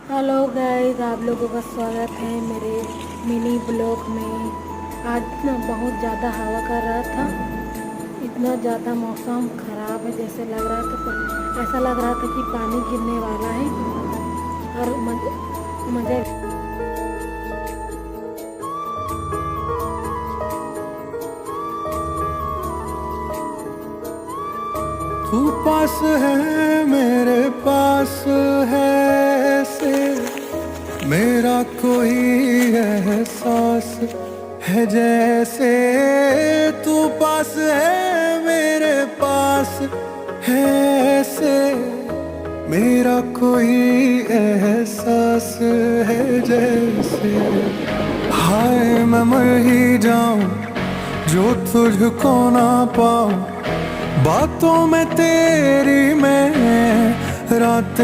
Hello guys, आप लोगों का स्वागत है मेरे मिनी ब्लॉग में। आज ना बहुत ज़्यादा हवा कर रहा था, इतना ज़्यादा मौसम ख़राब है, जैसे लग रहा था, ऐसा लग रहा था कि पानी गिरने वाला है। और मज़े तू पास है, मेरे पास है, ऐसे मेरा कोई एहसास है जैसे। तू पास है, मेरे पास है, ऐसे मेरा कोई एहसास है जैसे। हाय मैं मर ही जाऊं जो तुझको ना पाऊं, बातों में तेरी मैं रात